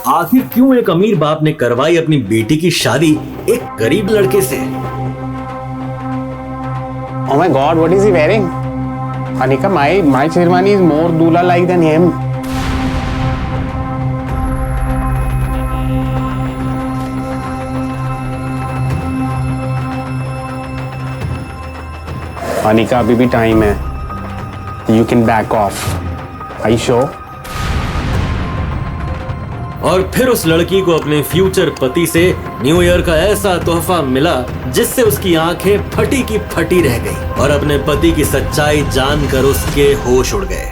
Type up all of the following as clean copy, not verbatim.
आखिर क्यों एक अमीर बाप ने करवाई अपनी बेटी की शादी एक गरीब लड़के से? Oh my God, what is he wearing? Anika, my Sherwani is more Dulha-like than him. Anika, अभी भी टाइम है. You can back off. Are you sure? और फिर उस लड़की को अपने फ्यूचर पति से न्यू ईयर का ऐसा तोहफा मिला जिससे उसकी आंखें फटी की फटी रह गई और अपने पति की सच्चाई जानकर उसके होश उड़ गए।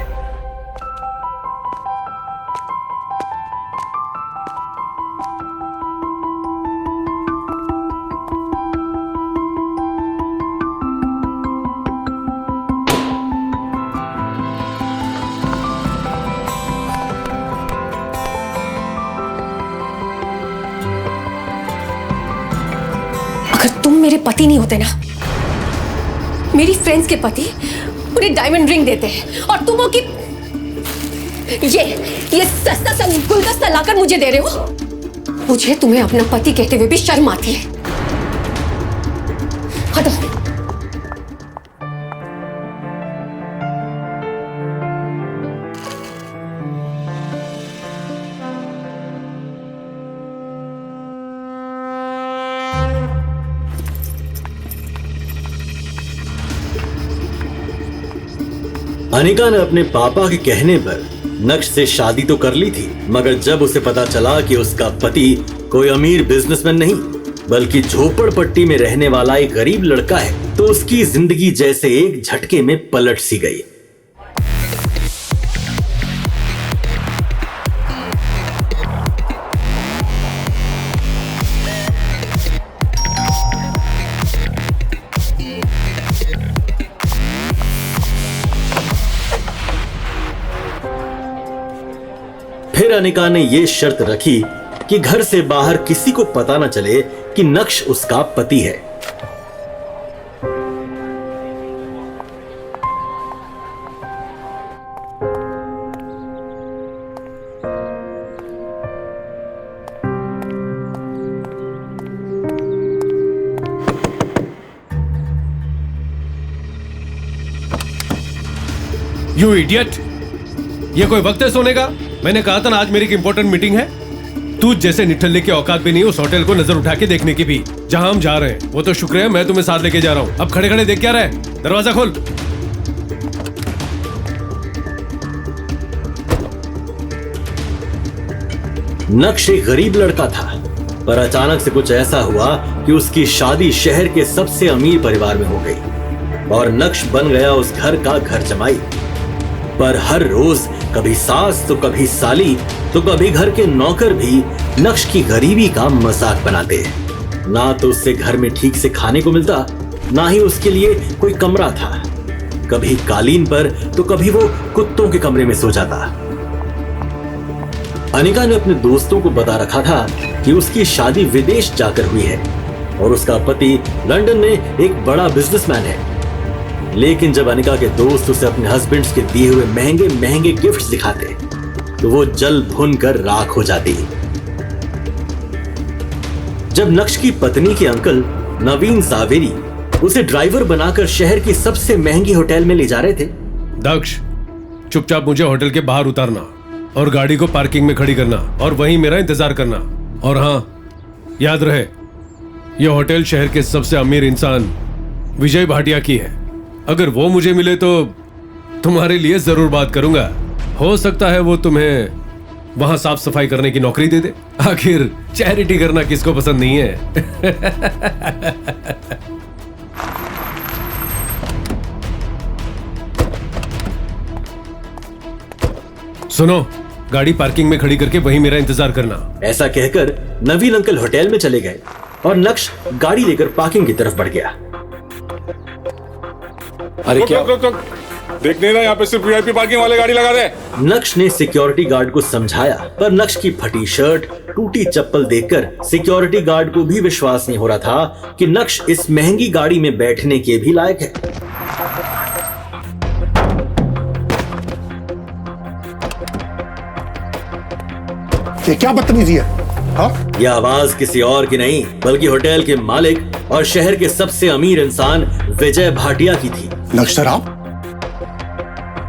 अगर तुम मेरे पति नहीं होते ना, मेरी फ्रेंड्स के पति उन्हें डायमंड रिंग देते हैं और तुम हो कि ये सस्ता सा गुलदस्ता लाकर मुझे दे रहे हो। मुझे तुम्हें अपना पति कहते हुए भी शर्म आती है। हटो। अनिका ने अपने पापा के कहने पर नक्श से शादी तो कर ली थी, मगर जब उसे पता चला कि उसका पति कोई अमीर बिजनेसमैन नहीं बल्कि झोपड़पट्टी में रहने वाला एक गरीब लड़का है, तो उसकी जिंदगी जैसे एक झटके में पलट सी गई। फिर अनिका ने यह शर्त रखी कि घर से बाहर किसी को पता न चले कि नक्श उसका पति है। You idiot! ये कोई वक्त है सोने का? मैंने कहा था ना आज मेरी एक इंपॉर्टेंट मीटिंग है। तू जैसे निठल्ले की औकात भी नहीं उस होटल को नजर उठा के देखने की भी। जहां हम जा रहे हैं वो तो शुक्र है मैं तुम्हें साथ लेके जा रहा हूं। अब खड़े खड़े देख क्या रहे? दरवाजा खोल। नक्श एक गरीब लड़का था, पर अचानक से कुछ ऐसा हुआ कि उसकी शादी शहर के सबसे अमीर परिवार में हो गई और नक्श बन गया उस घर का घर जमाई। पर हर रोज कभी सास तो कभी साली तो कभी घर के नौकर भी नक्श की गरीबी का मजाक बनाते। ना तो उससे घर में ठीक से खाने को मिलता, ना ही उसके लिए कोई कमरा था। कभी कालीन पर तो कभी वो कुत्तों के कमरे में सो जाता। अनिका ने अपने दोस्तों को बता रखा था कि उसकी शादी विदेश जाकर हुई है और उसका पति लंदन में एक बड़ा बिजनेसमैन है। लेकिन जब अनिका के दोस्त उसे अपने हस्बैंड्स के दिए हुए महंगे महंगे गिफ्ट्स दिखाते तो वो जल भुन कर राख हो जाती। जब नक्श की पत्नी के अंकल नवीन जावेरी उसे ड्राइवर बनाकर शहर की सबसे महंगी होटल में ले जा रहे थे। दक्ष, चुपचाप मुझे होटल के बाहर उतारना और गाड़ी को पार्किंग में खड़ी करना और वहीं मेरा इंतजार करना। और हाँ, याद रहे यह होटल शहर के सबसे अमीर इंसान विजय भाटिया की है। अगर वो मुझे मिले तो तुम्हारे लिए जरूर बात करूंगा। हो सकता है वो तुम्हें वहां साफ सफाई करने की नौकरी दे दे। आखिर चैरिटी करना किसको पसंद नहीं है? सुनो, गाड़ी पार्किंग में खड़ी करके वहीं मेरा इंतजार करना। ऐसा कहकर नवीन अंकल होटल में चले गए और नक्श गाड़ी लेकर पार्किंग की तरफ बढ़ गया। अरे क्या? देखने ना, यहाँ पे सिर्फ वीआईपी पार्किंग वाले गाड़ी लगा दे। नक्श ने सिक्योरिटी गार्ड को समझाया, पर नक्श की फटी शर्ट, टूटी चप्पल देखकर सिक्योरिटी गार्ड को भी विश्वास नहीं हो रहा था कि नक्श इस महंगी गाड़ी में बैठने के भी लायक है। ये क्या बदतमीजी है? हाँ? यह आवाज किसी और की नहीं बल्कि होटल के मालिक और शहर के सबसे अमीर इंसान विजय भाटिया की थी। नक्श सर, आप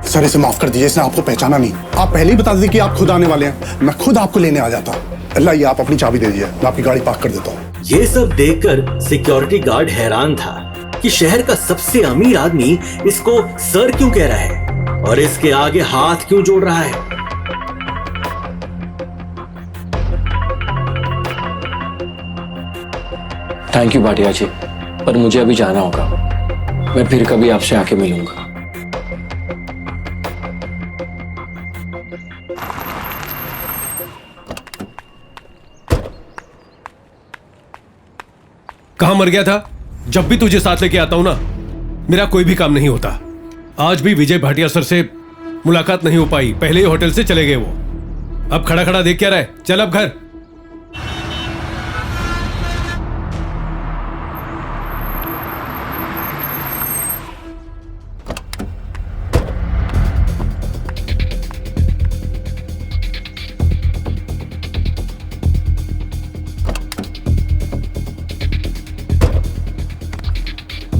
सर इसे माफ कर दीजिए, इसने आपको पहचाना नहीं। आप पहले ही बता दीजिए कि आप खुद आने वाले हैं, मैं खुद आपको लेने आ जाता। अल्लाह, ये आप अपनी चाबी दे दीजिए, मैं आपकी गाड़ी पार्क कर देता हूँ। ये सब देखकर सिक्योरिटी गार्ड हैरान था कि शहर का सबसे अमीर आदमी इसको सर क्यों कह रहा है और इसके आगे हाथ क्यों जोड़ रहा है। थैंक यू भाटिया जी, पर मुझे अभी जाना होगा। मैं फिर कभी आपसे आके मिलूंगा। कहां मर गया था? जब भी तुझे साथ लेके आता हूं ना, मेरा कोई भी काम नहीं होता। आज भी विजय भाटिया सर से मुलाकात नहीं हो पाई, पहले ही होटल से चले गए वो। अब खड़ा खड़ा देख क्या रहा है? चल अब घर।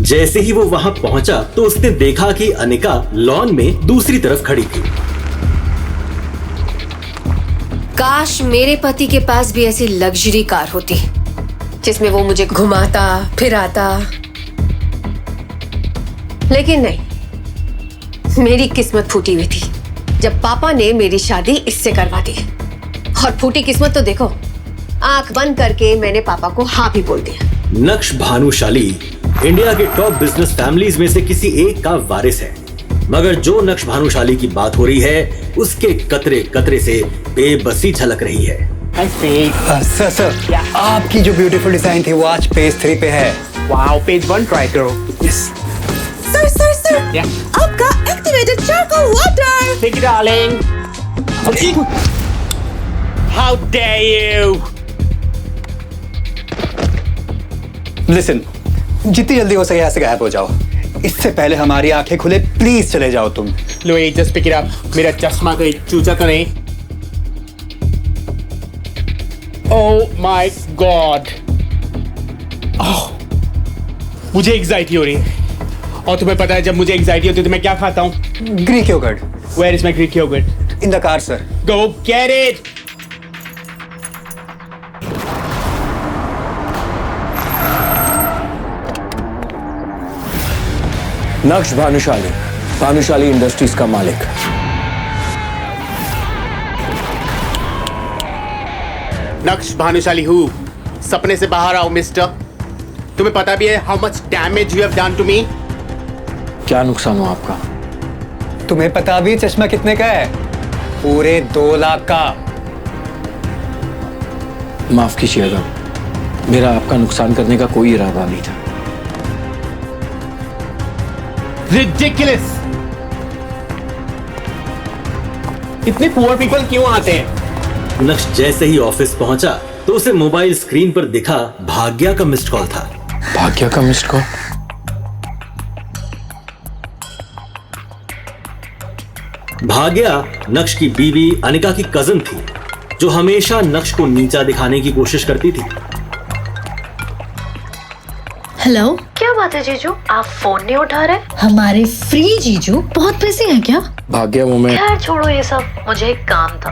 जैसे ही वो वहां पहुंचा तो उसने देखा कि अनिका लॉन में दूसरी तरफ खड़ी थी। काश मेरे पति के पास भी ऐसी लग्जरी कार होती जिसमें वो मुझे घुमाता फिराता, लेकिन नहीं, मेरी किस्मत फूटी हुई थी जब पापा ने मेरी शादी इससे करवा दी। और फूटी किस्मत तो देखो, आंख बंद करके मैंने पापा को हाँ भी बोल दिया। नक्श भानुशाली इंडिया के टॉप बिजनेस फैमिलीज में से किसी एक का वारिस है, मगर जो नक्श भानुशाली की बात हो रही है उसके कतरे कतरे से बेबसी झलक रही है। सर आपकी जो ब्यूटीफुल डिजाइन थी वो आज पेज 3 पे है। वाओ, पेज 1 ट्राई करो। सर आपका activated charcoal water. Take it, darling. How dare you? Listen, जितनी जल्दी हो सके यहाँ से गायब हो जाओ, इससे पहले हमारी आंखें खुले प्लीज चले जाओ तुम। लो, जस्ट पिक इट अप। मेरा चश्मा कहीं चूचा तो नहीं? ओह माय गॉड, मुझे एंजाइटी हो रही है। और तुम्हें पता है जब मुझे एंजाइटी होती है तो मैं क्या खाता हूँ? Greek yogurt. Where is my Greek yogurt? In the car sir. Go get it. नक्श भानुशाली, भानुशाली इंडस्ट्रीज का मालिक। नक्श भानुशाली हूँ। सपने से बाहर आओ मिस्टर। तुम्हें पता भी है how much damage you have done to me? क्या नुकसान हुआ आपका? तुम्हें पता भी चश्मा कितने का है? पूरे 2 लाख का। माफ कीजिएगा, मेरा आपका नुकसान करने का कोई इरादा नहीं था। Ridiculous! इतने पुअर पीपल क्यों आते हैं? नक्श जैसे ही ऑफिस पहुंचा तो उसे मोबाइल स्क्रीन पर दिखा भाग्या का मिस्ड कॉल था। भाग्या का मिस्ड कॉल? भाग्या नक्श की बीवी अनिका की कजन थी जो हमेशा नक्श को नीचा दिखाने की कोशिश करती थी। हेलो, क्या बात है जीजू, आप फोन नहीं उठा रहे? हमारे फ्री जीजू बहुत बिजी हैं क्या? भाग्या वो मैं। खैर छोड़ो ये सब, मुझे एक काम था।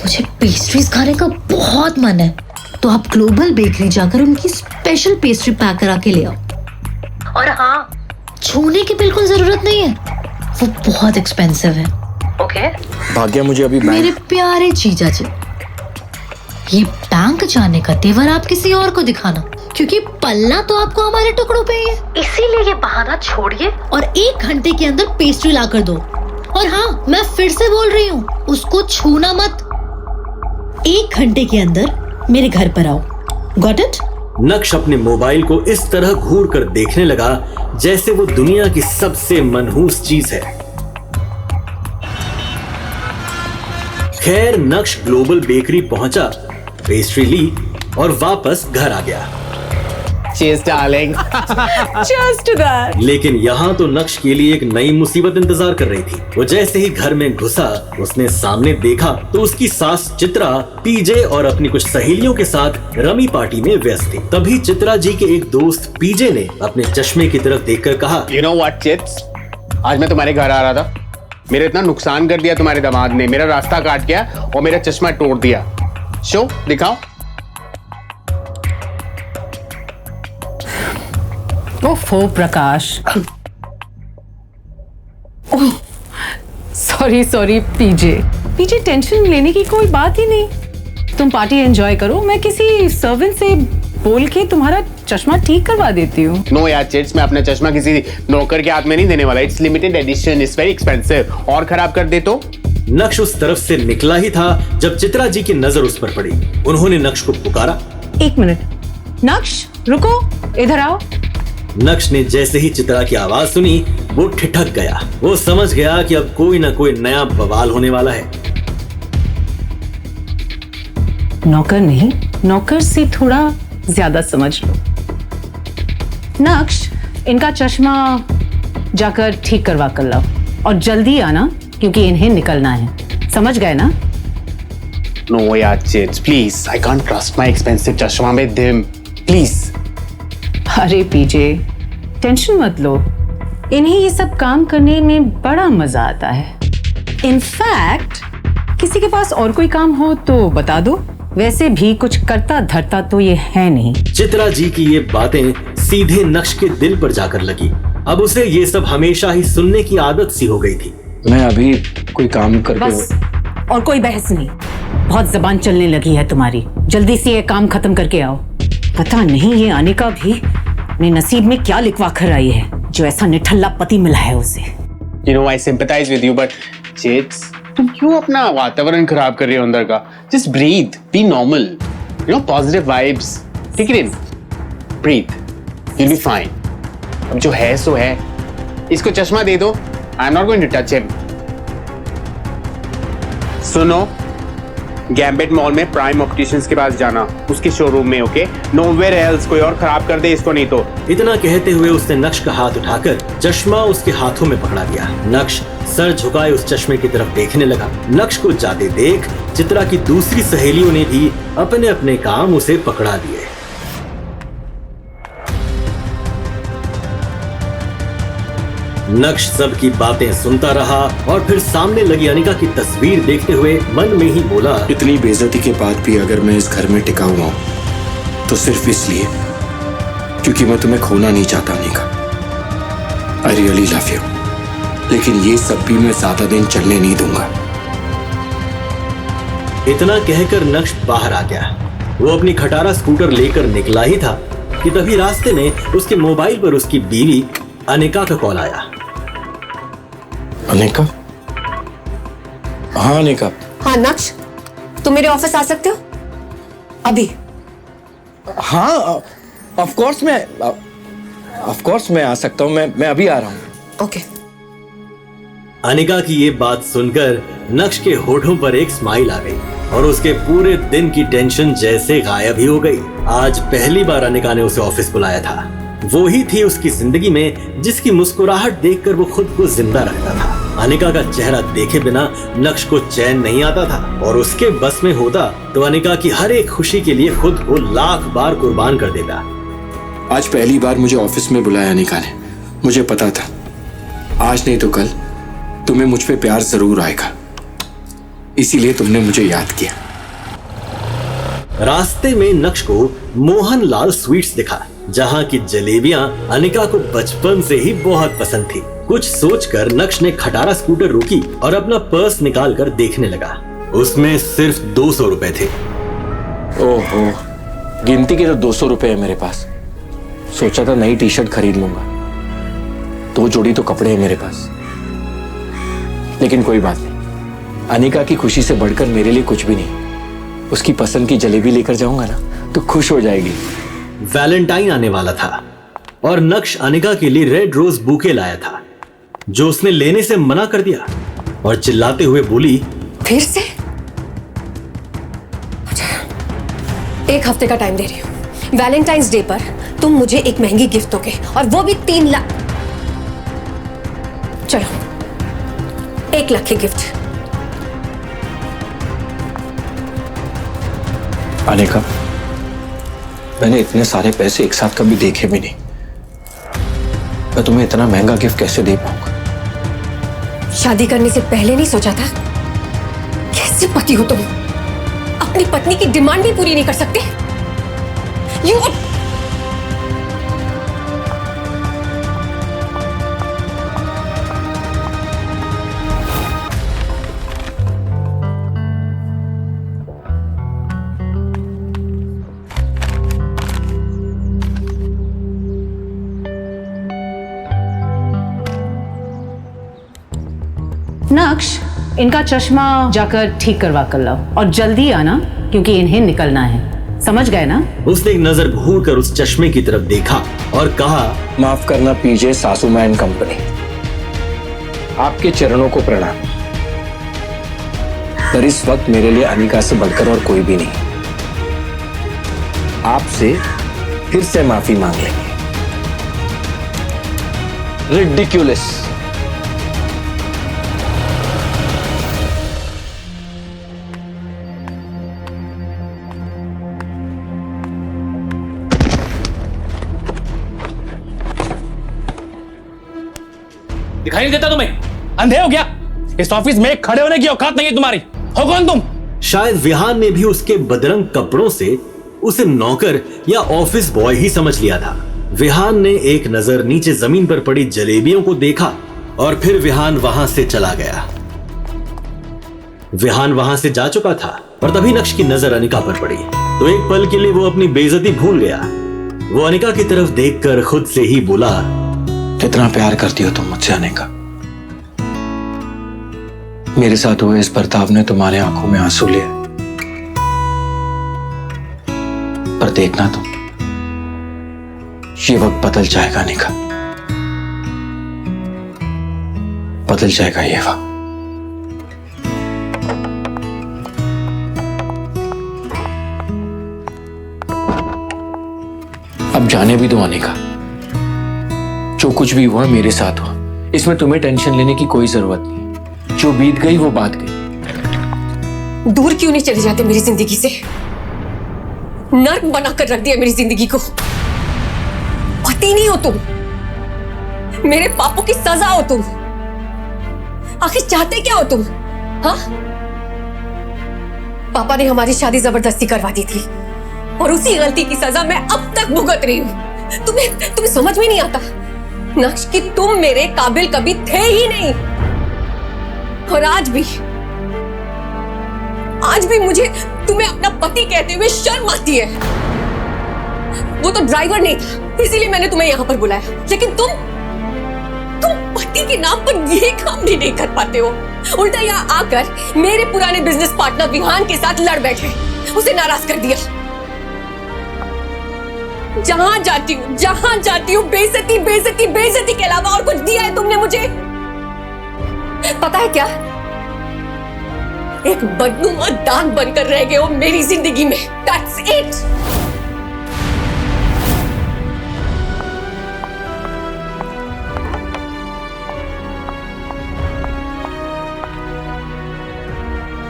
मुझे पेस्ट्रीज खाने का बहुत मन है, तो आप ग्लोबल बेकरी जाकर उनकी स्पेशल पेस्ट्री पैक करा के ले आओ। और हाँ, छूने की बिल्कुल जरूरत नहीं है, वो बहुत एक्सपेंसिव है। ओके। भाग्या मुझे अभी मेरे प्यारे जीजा जी, ये बैंक जाने का तेवर आप किसी और को दिखाना, क्योंकि पलना तो आपको हमारे टुकड़ों पे ही है। इसीलिए ये बहाना छोड़िए और 1 घंटे के अंदर पेस्ट्री ला कर दो। और हाँ, मैं फिर से बोल रही हूँ, उसको छूना मत। 1 घंटे के अंदर मेरे घर पर आओ। Got it? नक्श अपने मोबाइल को इस तरह घूर कर देखने लगा जैसे वो दुनिया की सबसे मनहूस चीज है। खैर नक्श ग्लोबल बेकरी पहुंचा, पेस्ट्री ली और वापस घर आ गया। Cheers, darling. Cheers to that. लेकिन यहाँ तो नक्श के लिए एक नई मुसीबत इंतजार कर रही थी। वो जैसे ही घर में घुसा, उसने सामने देखा तो उसकी सास चित्रा पीजे और अपनी कुछ सहेलियों के साथ रमी पार्टी में व्यस्त थी। तभी चित्रा जी के एक दोस्त पीजे ने अपने चश्मे की तरफ देखकर कहा, You know what, Chits? आज मैं तुम्हारे घर आ रहा था, मेरा इतना नुकसान कर दिया तुम्हारे दामाद ने, मेरा रास्ता काट गया और मेरा चश्मा तोड़ दिया। शो दिखाओ। ओफो प्रकाश। सॉरी पीजे टेंशन लेने की कोई बात ही नहीं। तुम पार्टी एंजॉय करो, मैं किसी सर्वेंट से बोल के तुम्हारा चश्मा ठीक करवा देती हूँ। नो यार चिट्स, मैं अपना चश्मा किसी नौकर के हाथ में नहीं देने वाला। It's limited edition, it's very expensive. और खराब कर दे तो? नक्श उस तरफ से निकला ही था जब चित्रा जी की नजर उस पर पड़ी। उन्होंने नक्श को पुकारा, 1 मिनट। नक्श रुको, इधर आओ। नक्श ने जैसे ही चित्रा की आवाज सुनी वो ठिठक गया। वो समझ गया कि अब कोई ना कोई नया बवाल होने वाला है। नौकर नहीं, नौकर से थोड़ा ज्यादा समझ लो। नक्श, इनका चश्मा जाकर ठीक करवा कर लाओ और जल्दी आना क्योंकि इन्हें निकलना है। समझ गए ना? नो यार chits, please, I can't trust my expensive चश्मा विद हिम, प्लीज। अरे पीजे, टेंशन मत लो, इन्हें ये सब काम करने में बड़ा मजा आता है। इनफैक्ट किसी के पास और कोई काम हो तो बता दो, वैसे भी कुछ करता धरता तो ये है नहीं। चित्रा जी की ये बातें सीधे नक्श के दिल पर जाकर लगी। अब उसे ये सब हमेशा ही सुनने की आदत सी हो गई थी। मैं अभी कोई काम करके बस, और कोई बहस नहीं। बहुत जबान चलने लगी है तुम्हारी। जल्दी से ये काम खत्म करके आओ। पता नहीं ये अनिका भी अपने नसीब में क्या लिखवा कर आई है जो ऐसा निठल्ला पति मिला है उसे। You know, I sympathize with you, but Chits, तुम क्यों अपना वातावरण खराब कर रही हो अंदर का? Just breathe, be normal. You know, positive vibes. Take it in. Breathe. You'll be fine. अब जो है सो है। इसको चश्मा दे दो। I'm not going to touch him. सुनो, गैम्बिट मॉल में प्राइम ऑप्टिशियंस के पास जाना, उसके शोरूम में, ओके? नोवेयर एल्स, कोई और खराब कर दे इसको नहीं तो। इतना कहते हुए उसने नक्श का हाथ उठाकर चश्मा उसके हाथों में पकड़ा दिया। नक्श सर झुकाए उस चश्मे की तरफ देखने लगा। नक्श को जाते देख चित्रा की दूसरी सहेलियों ने भी अपने अपने काम उसे पकड़ा दिए। नक्श सबकी बातें सुनता रहा और फिर सामने लगी अनिका की तस्वीर देखते हुए मन में ही बोला, इतनी बेइज्जती के बाद भी अगर मैं इस घर में टिका हुआ हूं तो सिर्फ इसलिए क्योंकि मैं तुम्हें खोना नहीं चाहता Anika. I really love you, लेकिन ये सब भी मैं ज्यादा दिन चलने नहीं दूंगा। इतना कहकर नक्श बाहर आ गया। वो अपनी खटारा स्कूटर लेकर निकला ही था कि तभी रास्ते में उसके मोबाइल पर उसकी बीवी अनिका का कॉल आया। अनिका? हाँ अनिका। हाँ नक्श, तुम मेरे ऑफिस आ सकते हो अभी? हाँ ऑफ कोर्स मैं आ सकता हूँ। मैं अभी आ रहा हूँ। ओके। अनिका की ये बात सुनकर नक्श के होठों पर एक स्माइल आ गई और उसके पूरे दिन की टेंशन जैसे गायब ही हो गई। आज पहली बार अनिका ने उसे ऑफिस बुलाया था। वो ही थी उसकी जिंदगी में जिसकी मुस्कुराहट देखकर वो खुद को जिंदा रखता था। अनिका का चेहरा देखे बिना नक्श को चैन नहीं आता था और उसके बस में होता तो अनिका की हर एक खुशी के लिए खुद को लाख बार कुर्बान कर देता। आज पहली बार मुझे ऑफिस में बुलाया अनिका ने। मुझे पता था आज नहीं तो कल तुम्हें मुझ पे प्यार जरूर आएगा, इसीलिए तुमने मुझे याद किया। रास्ते में नक्श को मोहनलाल स्वीट्स दिखा जहाँ की जलेबियां अनिका को बचपन से ही बहुत पसंद थी। कुछ सोचकर नक्श ने खटारा स्कूटर रोकी और अपना पर्स निकालकर देखने लगा। उसमें सिर्फ 200 रुपए थे। ओहो, गिनती के तो 200 रुपए है मेरे पास। सोचा था नई टी शर्ट खरीद लूंगा, 2 जोड़ी तो कपड़े हैं मेरे पास। लेकिन कोई बात नहीं, अनिका की खुशी से बढ़कर मेरे लिए कुछ भी नहीं। उसकी पसंद की जलेबी लेकर जाऊंगा ना तो खुश हो जाएगी। वैलेंटाइन आने वाला था और नक्श अनिका के लिए रेड रोज बुके लाया था जो उसने लेने से मना कर दिया और चिल्लाते हुए बोली, फिर से? 1 हफ्ते का टाइम दे रही हूँ। वैलेंटाइंस डे पर तुम मुझे एक महंगी गिफ्ट दोगे और वो भी 3 लाख। चलो 1 लाख की गिफ्ट। अनिका, मैंने इतने सारे पैसे एक साथ कभी देखे भी नहीं। मैं तुम्हें इतना महंगा गिफ्ट कैसे दे पाऊंगा? शादी करने से पहले नहीं सोचा था? कैसे पति हो तुम? अपनी पत्नी की डिमांड भी पूरी नहीं कर सकते? नक्श, इनका चश्मा जाकर ठीक करवा कर लाओ और जल्दी आना क्योंकि इन्हें निकलना है। समझ गए ना? उसने एक नजर घूर कर उस चश्मे की तरफ देखा और कहा, माफ करना पीजे सासूमा एंड कंपनी, आपके चरणों को प्रणाम, पर इस वक्त मेरे लिए अनिका से बढ़कर और कोई भी नहीं। आपसे फिर से माफी मांग लेंगे। रिडिक्यूलस। दिखाई नहीं देता तुम्हें? अंधे हो गया? इस ऑफिस में खड़े होने की औकात नहीं है तुम्हारी। हो कौन तुम? शायद विहान ने भी उसके बदरंग कपड़ों से उसे नौकर या ऑफिस बॉय ही समझ लिया था। विहान ने एक नजर नीचे जमीन पर पड़ी जलेबियों को देखा और फिर विहान वहां से चला गया। विहान वहां से जा चुका था और तभी नक्श की नजर अनिका पर पड़ी तो एक पल के लिए वो अपनी बेइज्जती भूल गया। वो अनिका की तरफ देखकर खुद से ही बोला, कितना प्यार करती हो तुम मुझसे अनिका? मेरे साथ हुए इस बर्ताव ने तुम्हारे आंखों में आंसू लिए, पर देखना तुम, ये वक्त बदल जाएगा अनिका, बदल जाएगा ये वक्त। अब जाने भी दो अनिका, जो कुछ भी हुआ मेरे साथ हुआ, इसमें तुम्हें टेंशन लेने की कोई जरूरत नहीं। जो बीत गई वो बात गई। दूर क्यों नहीं चले जाते मेरी जिंदगी से? नर्क बनाकर रख दिया मेरी जिंदगी को। पति नहीं हो तुम, मेरे पापों की सजा हो तुम। आखिर चाहते क्या हो तुम? हाँ, पापा ने हमारी शादी जबरदस्ती करवा दी थी और उसी गलती की सजा मैं अब तक भुगत रही हूं। तुम्हें समझ में नहीं आता नक्श कि तुम मेरे काबिल कभी थे ही नहीं। और आज भी मुझे तुम्हें अपना पति कहते हुए शर्म आती है। वो तो ड्राइवर नहीं था, इसीलिए मैंने तुम्हें यहां पर बुलाया। लेकिन तुम पति के नाम पर ये काम भी नहीं कर पाते हो। उल्टा यहां आकर मेरे पुराने बिजनेस पार्टनर विहान के साथ लड़ बैठे, उसे नाराज कर दिया। जहां जाती हूँ बेइज्जती के अलावा और कुछ दिया है तुमने मुझे? पता है क्या? एक बदनुमा दाग बनकर रह गए हो मेरी जिंदगी में। That's it.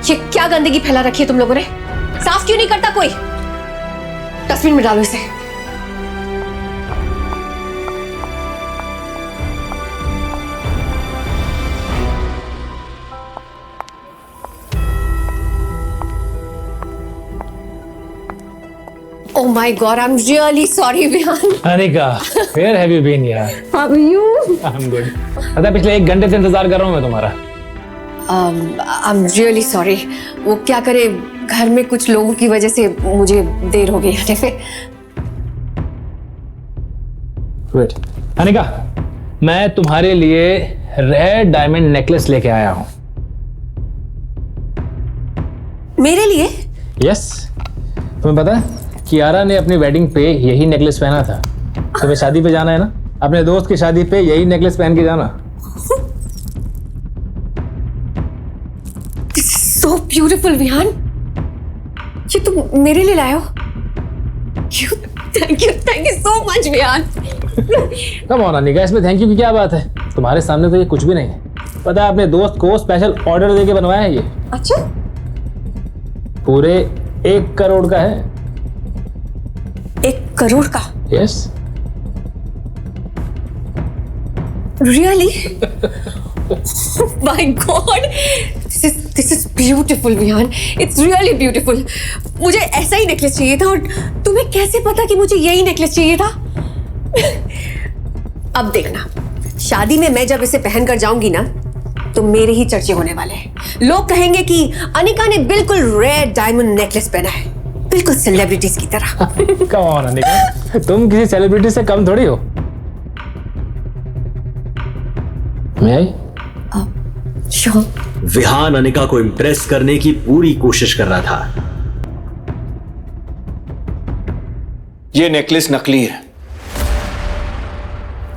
ये क्या गंदगी फैला रखी है तुम लोगों ने? साफ क्यों नहीं करता कोई? डस्टबिन में डालो इसे। Oh my God, I'm really sorry, Vihan. Anika, where have you been यार? How are you? I'm good. पता पिछले 1 घंटे से इंतजार कर रहा हूँ मैं तुम्हारा। I'm really sorry. वो क्या करे, घर में कुछ लोगों की वजह से मुझे देर हो गई आने में। Wait, अनिका, मैं तुम्हारे लिए रेड डायमंड नेकलेस लेके आया हूँ। मेरे लिए? Yes. तुम्हें पता है? कियारा ने अपनी वेडिंग पे यही नेकलेस पहना था। तुम्हें शादी पे जाना है ना, अपने दोस्त की शादी पे यही नेकलेस पहन के जाना। This is so beautiful, Vihaan. ये तुम मेरे लिए लाए हो? Thank you so much Vihaan. Come on Anika, इसमें थैंक यू की क्या बात है? तुम्हारे सामने तो ये कुछ भी नहीं है। पता है, अपने दोस्त को स्पेशल ऑर्डर देके बनवाया है ये। अच्छा, पूरे 1 करोड़ का है। 1 करोड़ का? Yes. Really? My God, this is beautiful, Vihaan. It's really beautiful. मुझे ऐसा ही नेकलेस चाहिए था, और तुम्हें कैसे पता कि मुझे यही नेकलेस चाहिए था? अब देखना, शादी में मैं जब इसे पहनकर जाऊंगी ना, तो मेरे ही चर्चे होने वाले हैं। लोग कहेंगे कि अनिका ने बिल्कुल रेड डायमंड नेकलेस पहना है, बिल्कुल सेलिब्रिटीज की तरह। कम ऑन अनिका, तुम किसी सेलिब्रिटी से कम थोड़ी हो। मैं आई? श्योर। विहान अनिका को इम्प्रेस करने की पूरी कोशिश कर रहा था। ये नेकलेस नकली है,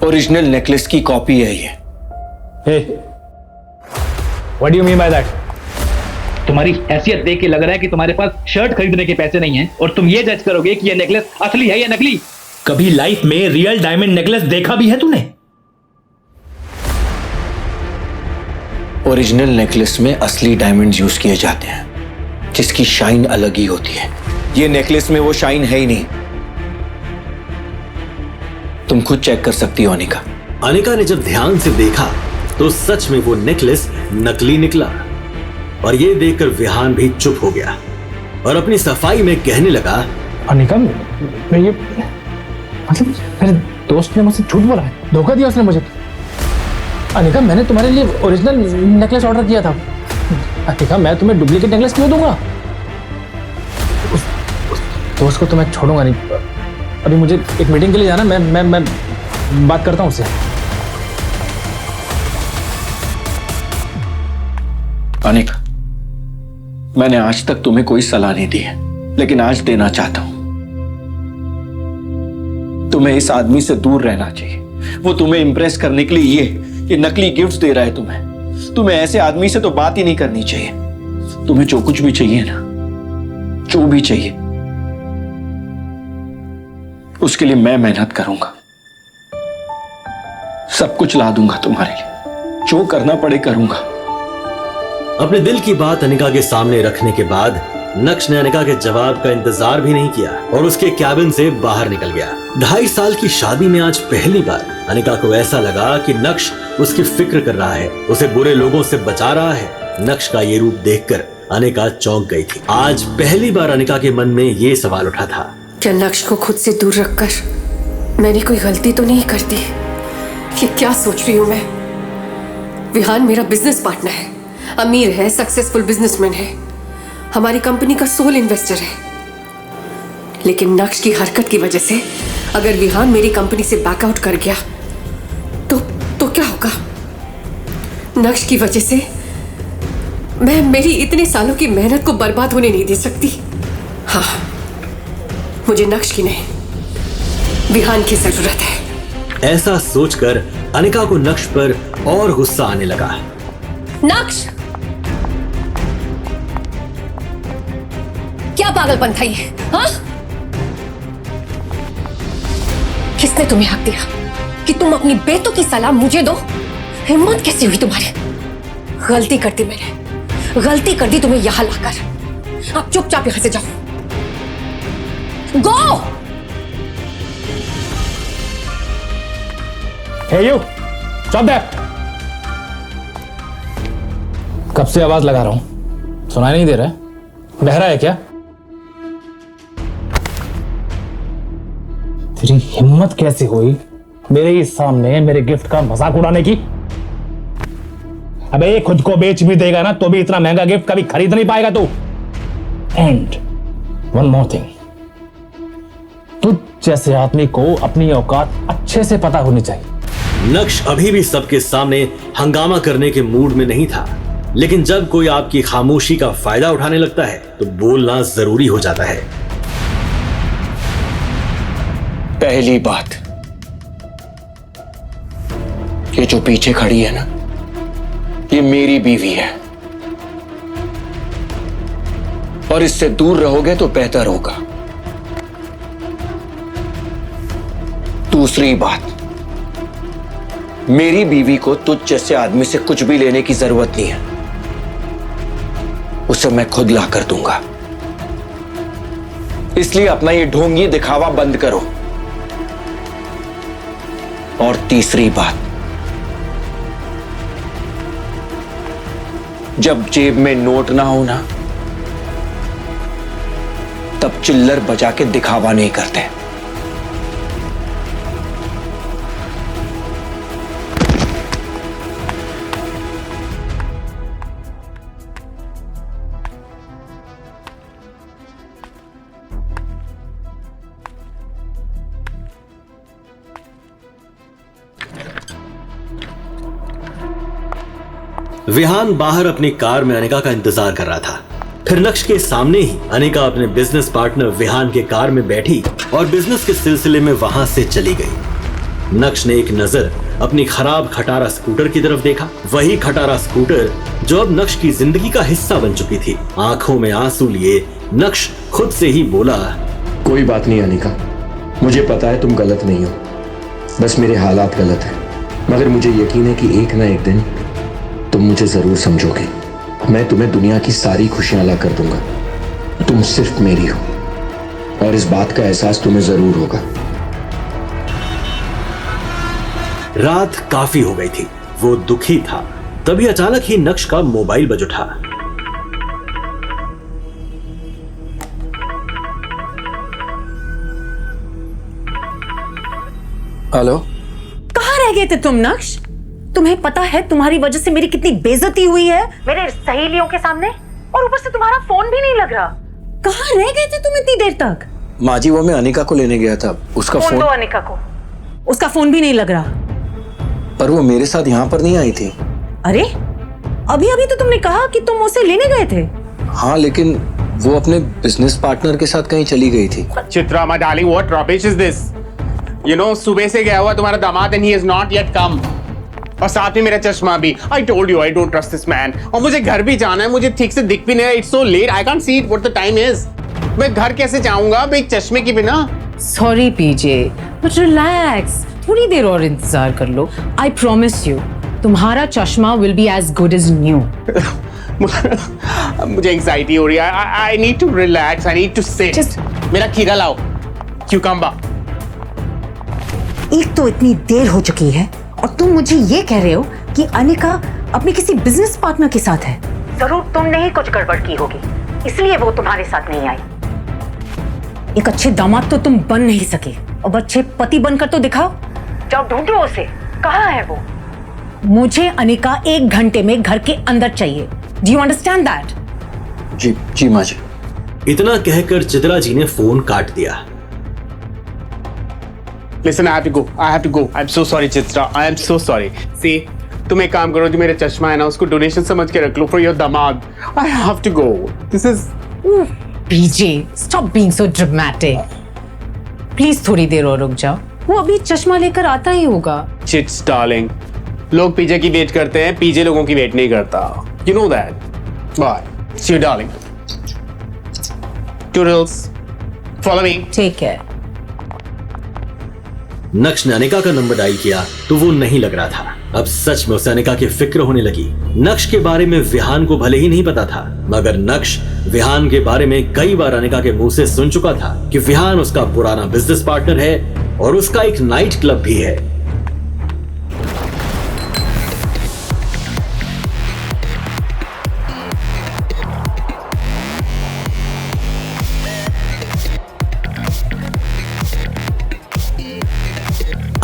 ओरिजिनल नेकलेस की कॉपी है ये। Hey, what do you mean by that? तुम्हारी हैसियत देख के लग रहा है कि तुम्हारे पास शर्ट खरीदने के पैसे नहीं हैं, और तुम ये जज करोगे कि ये नेकलेस असली है या नकली। कभी लाइफ में रियल डायमंड नेकलेस देखा भी है तूने? ओरिजिनल नेकलेस में असली डायमंड्स यूज किए जाते हैं, जिसकी शाइन अलग ही होती है। ये नेकलेस में वो शाइन है ही नहीं। तुम खुद चेक कर सकती हो अनिका। अनिका ने जब ध्यान से देखा तो सच में वो नेकलेस नकली निकला, और ये देखकर विहान भी चुप हो गया और अपनी सफाई में कहने लगा, अनिका, मैं ये मतलब मेरे दोस्त ने मुझसे झूठ बोला है, धोखा दिया उसने मुझे। अनिका, मैंने तुम्हारे लिए ओरिजिनल नेकलेस ऑर्डर किया था। अनिका, मैं तुम्हें डुप्लीकेट नेकलेस क्यों दूंगा? उस दोस्त को तो मैं छोड़ूंगा नहीं। अभी मुझे एक मीटिंग के लिए जाना, मैं बात करता हूं उससे। अनिका, मैंने आज तक तुम्हें कोई सलाह नहीं दी है, लेकिन आज देना चाहता हूं। तुम्हें इस आदमी से दूर रहना चाहिए। वो तुम्हें इंप्रेस करने के लिए ये नकली गिफ्ट्स दे रहा है तुम्हें ऐसे आदमी से तो बात ही नहीं करनी चाहिए। तुम्हें जो कुछ भी चाहिए ना, जो भी चाहिए, उसके लिए मैं मेहनत करूंगा, सब कुछ ला दूंगा तुम्हारे लिए, जो करना पड़े करूंगा। अपने दिल की बात अनिका के सामने रखने के बाद नक्श ने अनिका के जवाब का इंतजार भी नहीं किया और उसके कैबिन से बाहर निकल गया। 2.5 साल की शादी में आज पहली बार अनिका को ऐसा लगा कि नक्श उसकी फिक्र कर रहा है, उसे बुरे लोगों से बचा रहा है। नक्श का ये रूप देखकर अनिका चौंक गई थी। आज पहली बार अनिका के मन में ये सवाल उठा था, क्या नक्श को खुद से दूर रखकर मैंने कोई गलती तो नहीं कर दी? ये क्या सोच रही हूं मैं? विहान मेरा बिजनेस पार्टनर है, अमीर है, सक्सेसफुल बिजनेसमैन है, हमारी कंपनी का सोल इन्वेस्टर है। लेकिन नक्श की हरकत की वजह से अगर विहान मेरी कंपनी से बैकआउट कर गया तो क्या होगा? नक्श की वजह से मैं मेरी इतने सालों की मेहनत को बर्बाद होने नहीं दे सकती। हाँ, मुझे नक्श की नहीं, विहान की जरूरत है। ऐसा सोचकर अनिका को नक्श पर और गुस्सा आने लगा। नक्श, क्या पागलपन था ये? हाँ? किसने तुम्हें हक दिया कि तुम अपनी बेटों की सलाह मुझे दो? हिम्मत कैसी हुई तुम्हारी? गलती कर दी मैंने, गलती कर दी तुम्हें यहां लाकर। अब चुपचाप यहां से जाओ। गो! Hey you, stop that! कब से आवाज लगा रहा हूं, सुनाई नहीं दे रहा है? बहरा है क्या? तेरी हिम्मत कैसे हुई मेरे ही सामने मेरे गिफ्ट का मजाक उड़ाने की? अबे खुद को बेच भी देगा ना तो भी इतना महंगा गिफ्ट कभी खरीद नहीं पाएगा तू। एंड वन मोर थिंग, तुझ जैसे आदमी को अपनी औकात अच्छे से पता होनी चाहिए। नक्श अभी भी सबके सामने हंगामा करने के मूड में नहीं था, लेकिन जब कोई आपकी खामोशी का फायदा उठाने लगता है तो बोलना जरूरी हो जाता है। पहली बात, ये जो पीछे खड़ी है ना, ये मेरी बीवी है, और इससे दूर रहोगे तो बेहतर होगा। दूसरी बात, मेरी बीवी को तुझ जैसे आदमी से कुछ भी लेने की जरूरत नहीं है, उसे मैं खुद ला कर दूंगा। इसलिए अपना ये ढोंगी दिखावा बंद करो। और तीसरी बात, जब जेब में नोट ना हो ना, तब चिल्लर बजा के दिखावा नहीं करते। विहान बाहर अपनी कार में अनिका का इंतजार कर रहा था। फिर नक्श के सामने ही अनिका अपने बिजनेस पार्टनर विहान के कार में बैठी और बिजनेस के सिलसिले में वहां से चली गई। नक्श ने एक नजर अपनी खराब खटारा स्कूटर की तरफ देखा, वही खटारा स्कूटर जो अब नक्श की जिंदगी का हिस्सा बन चुकी थी। आंखों में आंसू लिए नक्श खुद से ही बोला, कोई बात नहीं अनिका, मुझे पता है तुम गलत नहीं हो, बस मेरे हालात गलत हैं, मगर मुझे यकीन है कि एक ना एक दिन तुम मुझे जरूर समझोगे। मैं तुम्हें दुनिया की सारी खुशियां ला कर दूंगा, तुम सिर्फ मेरी हो, और इस बात का एहसास तुम्हें जरूर होगा। रात काफी हो गई थी, वो दुखी था। तभी अचानक ही नक्श का मोबाइल बज उठा। हेलो, कहाँ रह गए थे तुम नक्श? तुम्हें पता है तुम्हारी वजह से मेरी कितनी बेइज्जती हुई है मेरे सहेलियों के सामने, और ऊपर से तुम्हारा फोन भी नहीं लग रहा। कहाँ रह गए थे तुम इतनी देर तक? माँ जी, वो मैं अनिका को लेने गया था, उसका फोन दो अनिका को, उसका फोन भी नहीं लग रहा। पर वो मेरे साथ यहाँ पर नहीं आई थी। अरे अभी अभी तो तुमने कहा कि तुम उसे लेने गए थे। हाँ, लेकिन वो अपने बिजनेस पार्टनर के साथ कहीं चली गई थी। Chitra my darling, what rubbish is this? You know, सुबह से गया हुआ तुम्हारा दामाद and he is not yet कम, और साथ में मेरा चश्मा भी। I told you I don't trust this man. और मुझे घर भी जाना है, मुझे ठीक से दिख भी नहीं रहा। It's so let, I can't see what the time is. मैं घर कैसे जाऊंगा भाई चश्मे के बिना? सॉरी पीजे, बट रिलैक्स, थोड़ी देर और इंतजार कर लो। आई प्रॉमिस यू तुम्हारा चश्मा will be as good as new. मुझे एंजाइटी हो रही है। I need to relax, I need to sit. मेरा खीरा लाओ, क्यूकम्बर। एक तो इतनी देर हो चुकी है और तुम मुझे ये कह रहे हो कि अनिका अपने किसी बिजनेस पार्टनर के साथ है। जरूर तुमने ही कुछ गड़बड़ की होगी, इसलिए वो तुम्हारे साथ नहीं आई। एक अच्छे दामाद तो तुम बन नहीं सके, अब अच्छे पति बनकर तो दिखाओ। जाओ ढूंढो उसे, कहाँ है वो? मुझे अनिका 1 घंटे में घर के अंदर चाहिए। Do you understand that? जी जी माँ जी। इतना कहकर चित्रा जी ने फोन काट दिया। Listen, I have to go. I have to go. I'm so sorry, Chitra. I am so sorry. See, तुम एक काम करो, जो मेरा चश्मा है ना उसको डोनेशन समझ के रख लो for your दामाद. I have to go. This is. PJ, stop being so dramatic. Please थोड़ी देर और रुक जाओ, वो अभी चश्मा लेकर आता ही होगा। Chits, darling. लोग पीजे की वेट करते हैं, पीजे लोगों की वेट नहीं करता. You know that. Bye. See you, darling. Toodles. Follow me. Take care. नक्श ने अनिका का नंबर डायल किया तो वो नहीं लग रहा था। अब सच में उसे अनिका की फिक्र होने लगी। नक्श के बारे में विहान को भले ही नहीं पता था, मगर नक्श विहान के बारे में कई बार अनिका के मुंह से सुन चुका था कि विहान उसका पुराना बिजनेस पार्टनर है और उसका एक नाइट क्लब भी है।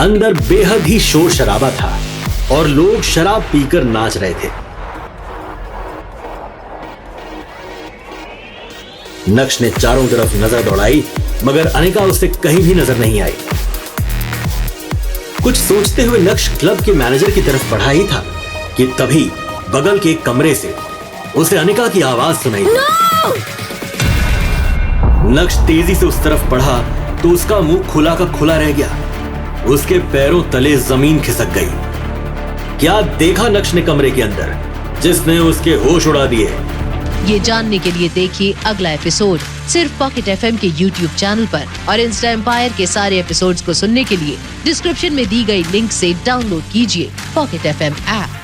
अंदर बेहद ही शोर शराबा था और लोग शराब पीकर नाच रहे थे। नक्श ने चारों तरफ नजर दौड़ाई, मगर अनिका उसे कहीं भी नजर नहीं आई। कुछ सोचते हुए नक्श क्लब के मैनेजर की तरफ बढ़ा ही था कि तभी बगल के कमरे से उसे अनिका की आवाज सुनाई दी। नक्श तेजी से उस तरफ बढ़ा तो उसका मुंह खुला का खुला रह गया। उसके पैरों तले जमीन खिसक गई। क्या देखा नक्श ने कमरे के अंदर, जिसने उसके होश उड़ा दिए। ये जानने के लिए देखिए अगला एपिसोड सिर्फ पॉकेट एफएम के YouTube चैनल पर और इंस्टा एम्पायर के सारे एपिसोड्स को सुनने के लिए डिस्क्रिप्शन में दी गई लिंक से डाउनलोड कीजिए पॉकेट एफएम ऐप।